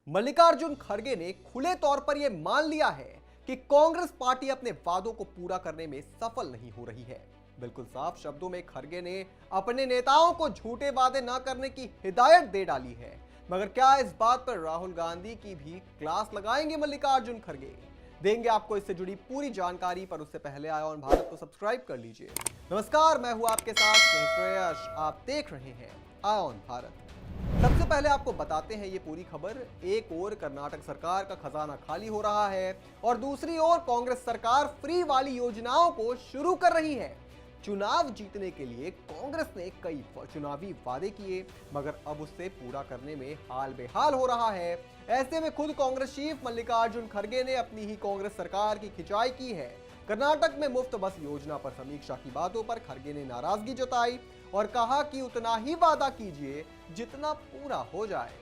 मल्लिकार्जुन खड़गे ने खुले तौर पर यह मान लिया है कि कांग्रेस पार्टी अपने वादों को पूरा करने में सफल नहीं हो रही है। बिल्कुल साफ शब्दों में खड़गे ने अपने नेताओं को झूठे वादे न करने की हिदायत दे डाली है। मगर क्या इस बात पर राहुल गांधी की भी क्लास लगाएंगे मल्लिकार्जुन खड़गे? देंगे आपको इससे जुड़ी पूरी जानकारी, पर उससे पहले आया ऑन भारत को सब्सक्राइब कर लीजिए। नमस्कार, मैं हूं आपके साथ श्रेयस, आप देख रहे हैं आया ऑन भारत। सबसे पहले आपको बताते हैं ये पूरी खबर। एक ओर कर्नाटक सरकार का खजाना खाली हो रहा है और दूसरी ओर कांग्रेस सरकार फ्री वाली योजनाओं को शुरू कर रही है। चुनाव जीतने के लिए कांग्रेस ने कई चुनावी वादे किए, मगर अब उससे पूरा करने में हाल बेहाल हो रहा है। ऐसे में खुद कांग्रेस चीफ मल्लिकार्जुन खड़गे ने अपनी ही कांग्रेस सरकार की खिंचाई की है। कर्नाटक में मुफ्त बस योजना पर समीक्षा की बातों पर खड़गे ने नाराजगी जताई और कहा कि उतना ही वादा कीजिए जितना पूरा हो जाए।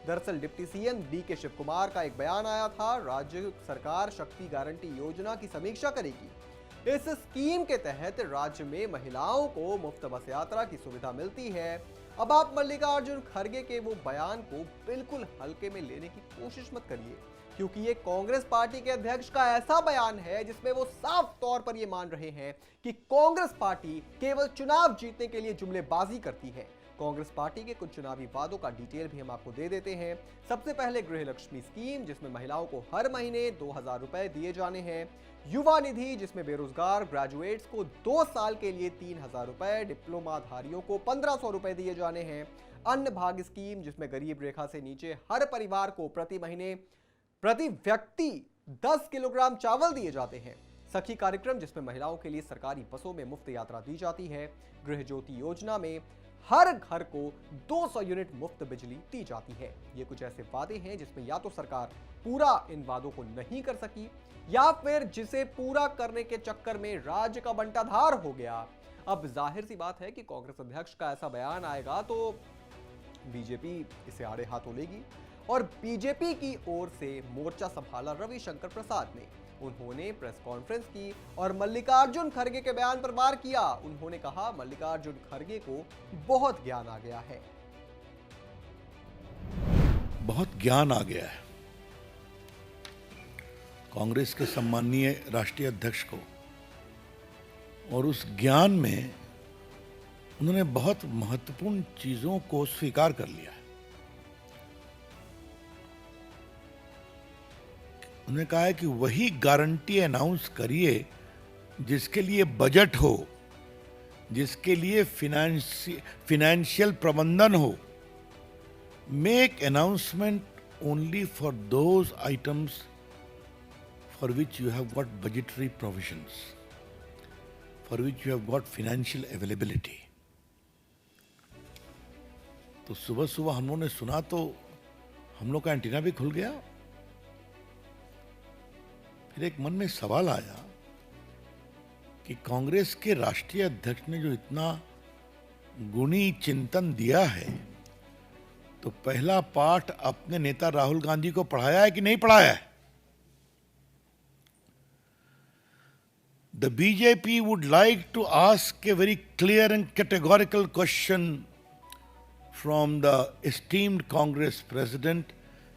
दरअसल deputy CM DK Shivakumar का एक बयान आया था, राज्य सरकार शक्ति गारंटी योजना की समीक्षा करेगी। इस स्कीम के तहत राज्य में महिलाओं को मुफ्त बस यात्रा की सुविधा मिलती है। अब आप मल्लिकार्जुन खड़गे के वो बयान को बिल्कुल हल्के में लेने की कोशिश मत करिए, क्योंकि ये कांग्रेस पार्टी के अध्यक्ष का ऐसा बयान है जिसमें वो साफ तौर पर ये मान रहे हैं कि कांग्रेस पार्टी केवल चुनाव जीतने के लिए जुमलेबाजी करती है। कांग्रेस पार्टी के कुछ चुनावी वादों का डिटेल भी हम आपको दे देते हैं। सबसे पहले गृह लक्ष्मी स्कीम, जिसमें महिलाओं को हर महीने 2000 रुपए दिए जाने हैं। युवा निधि, जिसमें बेरोजगार ग्रेजुएट्स को 2 साल के लिए 3000 रुपए, डिप्लोमाधारियों को 1500 रुपए दिए जाने हैं। अन्न भाग्य स्कीम, जिसमें गरीब रेखा से नीचे हर परिवार को प्रति महीने प्रति व्यक्ति 10 किलोग्राम चावल दिए जाते हैं। सखी कार्यक्रम, जिसमें महिलाओं के लिए सरकारी बसों में मुफ्त यात्रा दी जाती है। गृह ज्योति योजना में हर घर को 200 यूनिट मुफ्त बिजली दी जाती है। ये कुछ ऐसे वादे हैं जिसमें या तो सरकार पूरा इन वादों को नहीं कर सकी, या फिर जिसे पूरा करने के चक्कर में राज्य का बंटाधार हो गया। अब जाहिर सी बात है कि कांग्रेस अध्यक्ष का ऐसा बयान आएगा तो बीजेपी इसे आड़े हाथों लेगी। और बीजेपी की ओर से मोर्चा संभाला रविशंकर प्रसाद ने। उन्होंने प्रेस कॉन्फ्रेंस की और मल्लिकार्जुन खड़गे के बयान पर वार किया। उन्होंने कहा, मल्लिकार्जुन खड़गे को बहुत ज्ञान आ गया है। बहुत ज्ञान आ गया है कांग्रेस के सम्माननीय राष्ट्रीय अध्यक्ष को, और उस ज्ञान में उन्होंने बहुत महत्वपूर्ण चीजों को स्वीकार कर लिया है। उन्होंने कहा है कि वही गारंटी अनाउंस करिए जिसके लिए बजट हो, जिसके लिए फिनेंशियल प्रबंधन हो। Make announcement only for those items for which you have got budgetary provisions, for which you have got financial availability. तो सुबह सुबह हम लोगों ने सुना तो हम लोग का एंटीना भी खुल गया। फिर एक मन में सवाल आया कि कांग्रेस के राष्ट्रीय अध्यक्ष ने जो इतना गुणी चिंतन दिया है, तो पहला पाठ अपने नेता राहुल गांधी को पढ़ाया है कि नहीं पढ़ाया है? The BJP would like to ask a very clear and categorical question from the esteemed Congress President,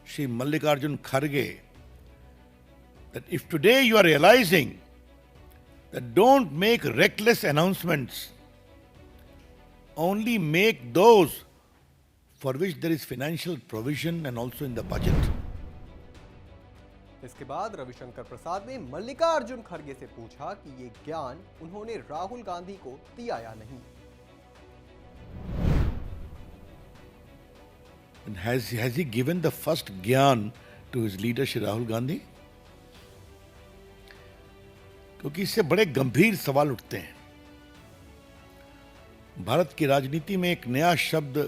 Shri Mallikarjun Kharge, that if today you are realizing that don't make reckless announcements, only make those for which there is financial provision and also in the budget. इसके बाद रविशंकर प्रसाद ने मल्लिकार्जुन खड़गे से पूछा कि ये ज्ञान उन्होंने राहुल गांधी को दिया या नहीं। And has he given the first gyan to his leader Shri Rahul Gandhi? क्योंकि इससे बड़े गंभीर सवाल उठते हैं। भारत की राजनीति में एक नया शब्द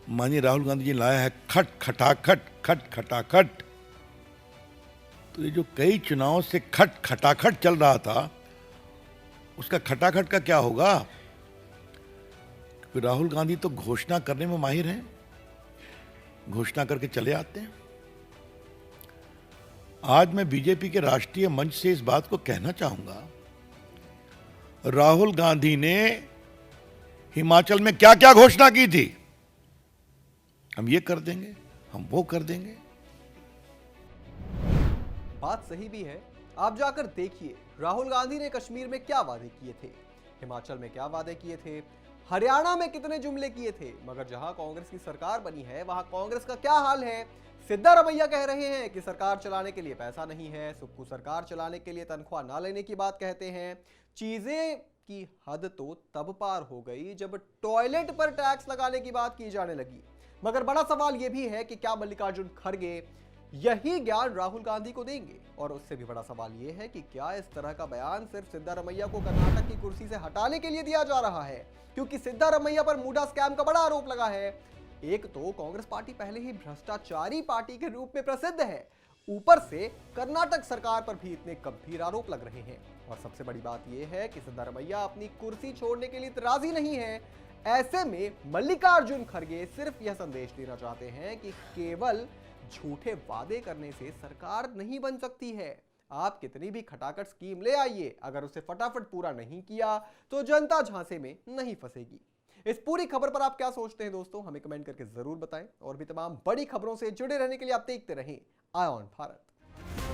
माननीय राहुल गांधी जी ने लाया है, खट खटाखट, खट खटाखट। तो ये जो कई चुनावों से खट खटाखट चल रहा था, उसका खटाखट का क्या होगा? क्योंकि राहुल गांधी तो घोषणा करने में माहिर हैं, घोषणा करके चले आते हैं। आज मैं बीजेपी के राष्ट्रीय मंच से इस बात को कहना चाहूंगा, राहुल गांधी ने हिमाचल में क्या क्या घोषणा की थी, हम ये कर देंगे, हम वो कर देंगे। बात सही भी है। आप जाकर देखिए, राहुल गांधी ने कश्मीर में क्या वादे किए थे, हिमाचल में क्या वादे किए थे, हरियाणा में कितने जुमले किए थे, मगर जहां कांग्रेस की सरकार बनी है वहां कांग्रेस का क्या हाल है। सिद्धारमैया कह रहे हैं कि सरकार चलाने के लिए पैसा नहीं है, सबको सरकार चलाने के लिए तनख्वाह ना लेने की बात कहते हैं। चीजें की हद तो तब पार हो गई जब टॉयलेट पर टैक्स लगाने की बात की जाने लगी। मगर बड़ा सवाल यह भी है कि क्या मल्लिकार्जुन खड़गे यही ज्ञान राहुल गांधी को देंगे, और उससे भी बड़ा सवाल यह है कि क्या इस तरह का बयान सिर्फ सिद्धारमैया को कर्नाटक की कुर्सी से हटाने के लिए दिया जा रहा है, क्योंकि सिद्धारमैया पर मूडा स्कैम का बड़ा आरोप लगा है। एक तो कांग्रेस पार्टी पहले ही भ्रष्टाचारी पार्टी के रूप में प्रसिद्ध है, ऊपर से कर्नाटक सरकार पर भी इतने गंभीर आरोप लग रहे हैं, और सबसे बड़ी बात यह है कि सिद्धारमैया अपनी कुर्सी छोड़ने के लिए राजी नहीं है। ऐसे में मल्लिकार्जुन खड़गे सिर्फ यह संदेश देना चाहते हैं कि केवल झूठे वादे करने से सरकार नहीं बन सकती है। आप कितनी भी खटाखट स्कीम ले आइए, अगर उसे फटाफट पूरा नहीं किया तो जनता झांसे में नहीं फंसेगी। इस पूरी खबर पर आप क्या सोचते हैं दोस्तों, हमें कमेंट करके जरूर बताएं, और भी तमाम बड़ी खबरों से जुड़े रहने के लिए आप देखते रहें आय ऑन भारत।